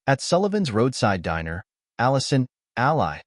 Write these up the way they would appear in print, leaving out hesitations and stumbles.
At Sullivan's roadside diner, Allison, ally,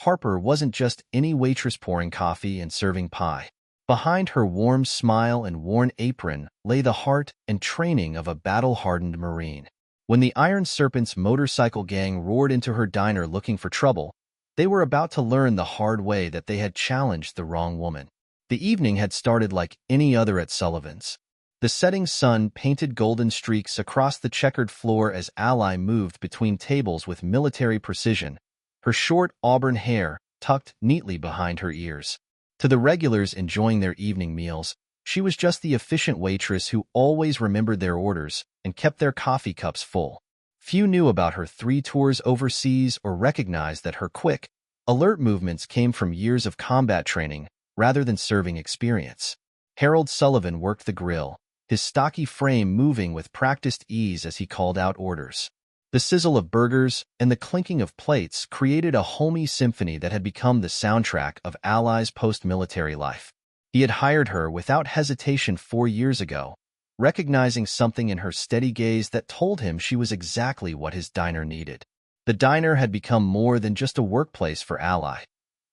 Harper wasn't just any waitress pouring coffee and serving pie. Behind her warm smile and worn apron lay the heart and training of a battle-hardened Marine. When the Iron Serpent's motorcycle gang roared into her diner looking for trouble, they were about to learn the hard way that they had challenged the wrong woman. The evening had started like any other at Sullivan's. The setting sun painted golden streaks across the checkered floor as Ally moved between tables with military precision, her short auburn hair tucked neatly behind her ears. To the regulars enjoying their evening meals, she was just the efficient waitress who always remembered their orders and kept their coffee cups full. Few knew about her 3 tours overseas or recognized that her quick, alert movements came from years of combat training rather than serving experience. Harold Sullivan worked the grill, his stocky frame moving with practiced ease as he called out orders. The sizzle of burgers and the clinking of plates created a homey symphony that had become the soundtrack of Ally's post-military life. He had hired her without hesitation 4 years ago, recognizing something in her steady gaze that told him she was exactly what his diner needed. The diner had become more than just a workplace for Ally.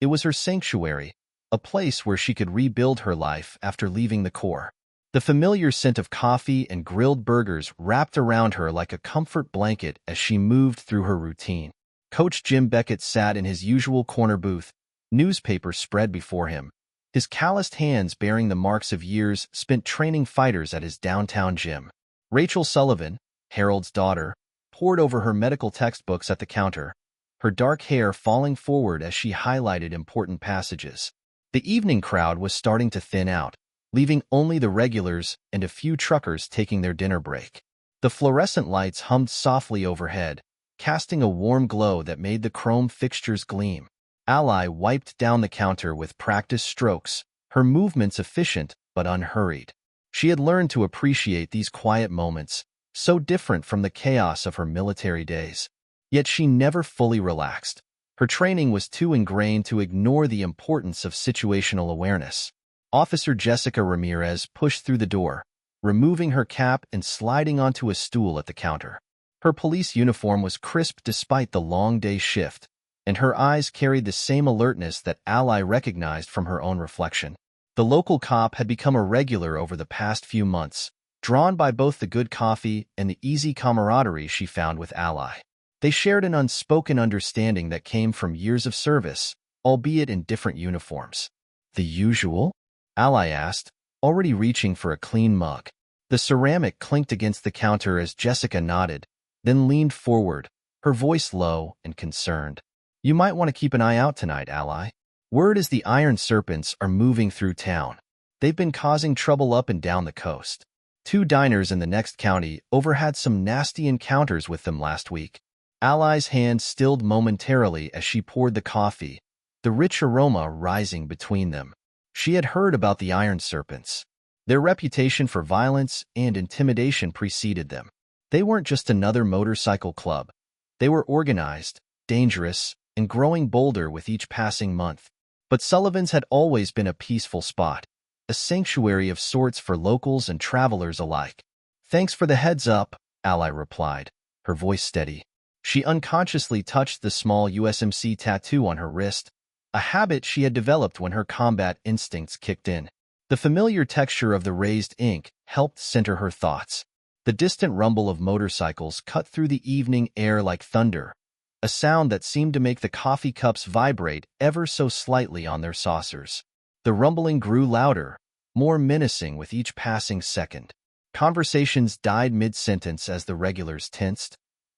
It was her sanctuary, a place where she could rebuild her life after leaving the Corps. The familiar scent of coffee and grilled burgers wrapped around her like a comfort blanket as she moved through her routine. Coach Jim Beckett sat in his usual corner booth, newspapers spread before him, his calloused hands bearing the marks of years spent training fighters at his downtown gym. Rachel Sullivan, Harold's daughter, pored over her medical textbooks at the counter, her dark hair falling forward as she highlighted important passages. The evening crowd was starting to thin out, leaving only the regulars and a few truckers taking their dinner break. The fluorescent lights hummed softly overhead, casting a warm glow that made the chrome fixtures gleam. Ally wiped down the counter with practiced strokes, her movements efficient but unhurried. She had learned to appreciate these quiet moments, so different from the chaos of her military days. Yet she never fully relaxed. Her training was too ingrained to ignore the importance of situational awareness. Officer Jessica Ramirez pushed through the door, removing her cap and sliding onto a stool at the counter. Her police uniform was crisp despite the long day shift, and her eyes carried the same alertness that Ally recognized from her own reflection. The local cop had become a regular over the past few months, drawn by both the good coffee and the easy camaraderie she found with Ally. They shared an unspoken understanding that came from years of service, albeit in different uniforms. "The usual?" Ally asked, already reaching for a clean mug. The ceramic clinked against the counter as Jessica nodded, then leaned forward, her voice low and concerned. "You might want to keep an eye out tonight, Ally. Word is the Iron Serpents are moving through town. They've been causing trouble up and down the coast. 2 diners in the next county overhad some nasty encounters with them last week." Ally's hand stilled momentarily as she poured the coffee, the rich aroma rising between them. She had heard about the Iron Serpents. Their reputation for violence and intimidation preceded them. They weren't just another motorcycle club. They were organized, dangerous, and growing bolder with each passing month. But Sullivan's had always been a peaceful spot, a sanctuary of sorts for locals and travelers alike. "Thanks for the heads up," Ally replied, her voice steady. She unconsciously touched the small USMC tattoo on her wrist, a habit she had developed when her combat instincts kicked in. The familiar texture of the raised ink helped center her thoughts. The distant rumble of motorcycles cut through the evening air like thunder, a sound that seemed to make the coffee cups vibrate ever so slightly on their saucers. The rumbling grew louder, more menacing with each passing second. Conversations died mid-sentence as the regulars tensed,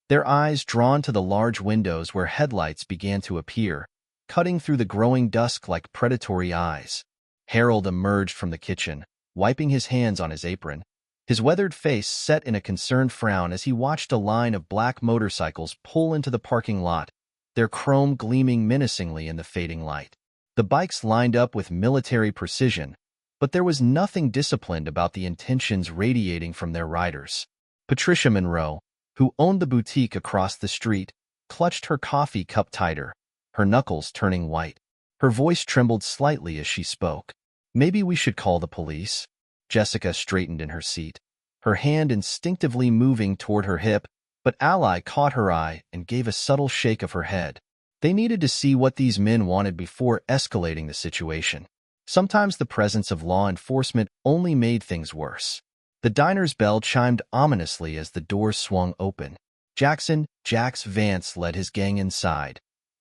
their eyes drawn to the large windows where headlights began to appear, cutting through the growing dusk like predatory eyes. Harold emerged from the kitchen, wiping his hands on his apron, his weathered face set in a concerned frown as he watched a line of black motorcycles pull into the parking lot, their chrome gleaming menacingly in the fading light. The bikes lined up with military precision, but there was nothing disciplined about the intentions radiating from their riders. Patricia Monroe, who owned the boutique across the street, clutched her coffee cup tighter, her knuckles turning white. Her voice trembled slightly as she spoke. "Maybe we should call the police." Jessica straightened in her seat, her hand instinctively moving toward her hip, But Ally caught her eye and gave a subtle shake of her head. They needed to see what these men wanted before escalating the situation. Sometimes the presence of law enforcement only made things worse. The diner's bell chimed ominously as the doors swung open. Jax Vance led his gang inside,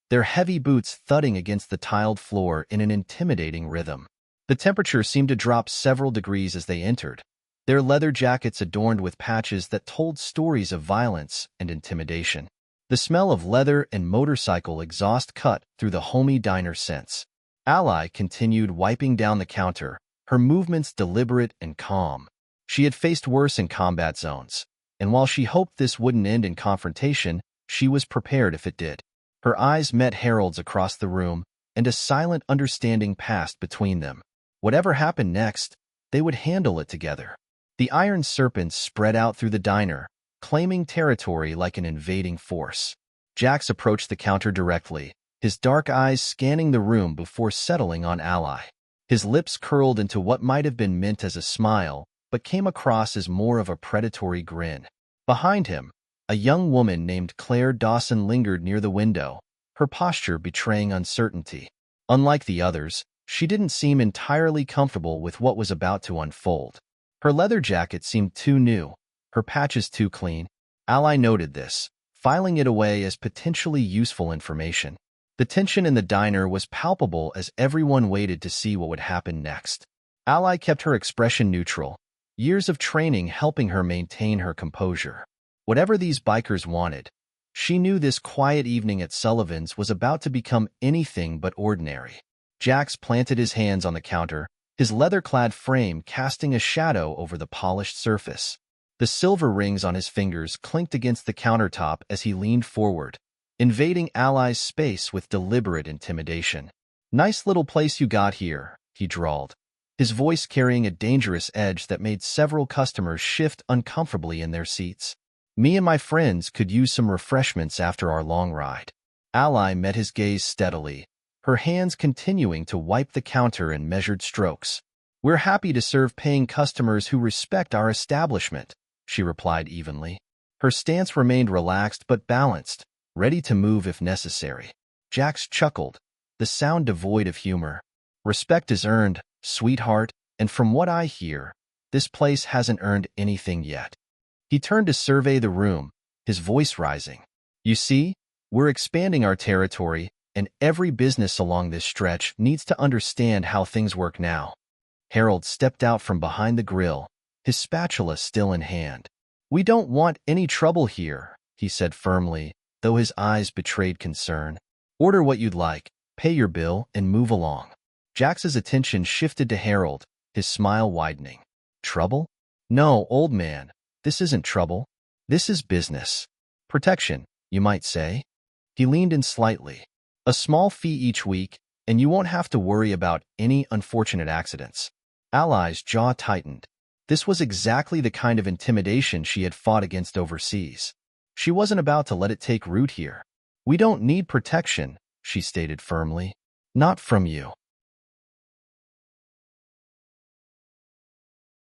their heavy boots thudding against the tiled floor in an intimidating rhythm. The temperature seemed to drop several degrees as they entered, their leather jackets adorned with patches that told stories of violence and intimidation. The smell of leather and motorcycle exhaust cut through the homey diner scents. Ally continued wiping down the counter, her movements deliberate and calm. She had faced worse in combat zones, and while she hoped this wouldn't end in confrontation, she was prepared if it did. Her eyes met Harold's across the room, and a silent understanding passed between them. Whatever happened next, they would handle it together. The iron serpent spread out through the diner, claiming territory like an invading force. Jax approached the counter directly, his dark eyes scanning the room before settling on Ally. His lips curled into what might have been meant as a smile, but came across as more of a predatory grin. Behind him, a young woman named Claire Dawson lingered near the window, her posture betraying uncertainty. Unlike the others, she didn't seem entirely comfortable with what was about to unfold. Her leather jacket seemed too new, her patches too clean. Ally noted this, filing it away as potentially useful information. The tension in the diner was palpable as everyone waited to see what would happen next. Ally kept her expression neutral, years of training helping her maintain her composure. Whatever these bikers wanted, she knew this quiet evening at Sullivan's was about to become anything but ordinary. Jax planted his hands on the counter, his leather-clad frame casting a shadow over the polished surface. The silver rings on his fingers clinked against the countertop as he leaned forward, invading Ally's space with deliberate intimidation. "Nice little place you got here," he drawled, his voice carrying a dangerous edge that made several customers shift uncomfortably in their seats. "Me and my friends could use some refreshments after our long ride." Ally met his gaze steadily, her hands continuing to wipe the counter in measured strokes. "We're happy to serve paying customers who respect our establishment," she replied evenly. Her stance remained relaxed but balanced, ready to move if necessary. Jax chuckled, the sound devoid of humor. "Respect is earned, sweetheart, and from what I hear, this place hasn't earned anything yet." He turned to survey the room, his voice rising. "You see, we're expanding our territory, and every business along this stretch needs to understand how things work now." Harold stepped out from behind the grill, his spatula still in hand. "We don't want any trouble here," he said firmly, though his eyes betrayed concern. "Order what you'd like, pay your bill, and move along." Jax's attention shifted to Harold, his smile widening. "Trouble? No, old man, this isn't trouble. This is business. Protection, you might say." He leaned in slightly. "A small fee each week, and you won't have to worry about any unfortunate accidents." Ally's jaw tightened. This was exactly the kind of intimidation she had fought against overseas. She wasn't about to let it take root here. "We don't need protection," she stated firmly. "Not from you."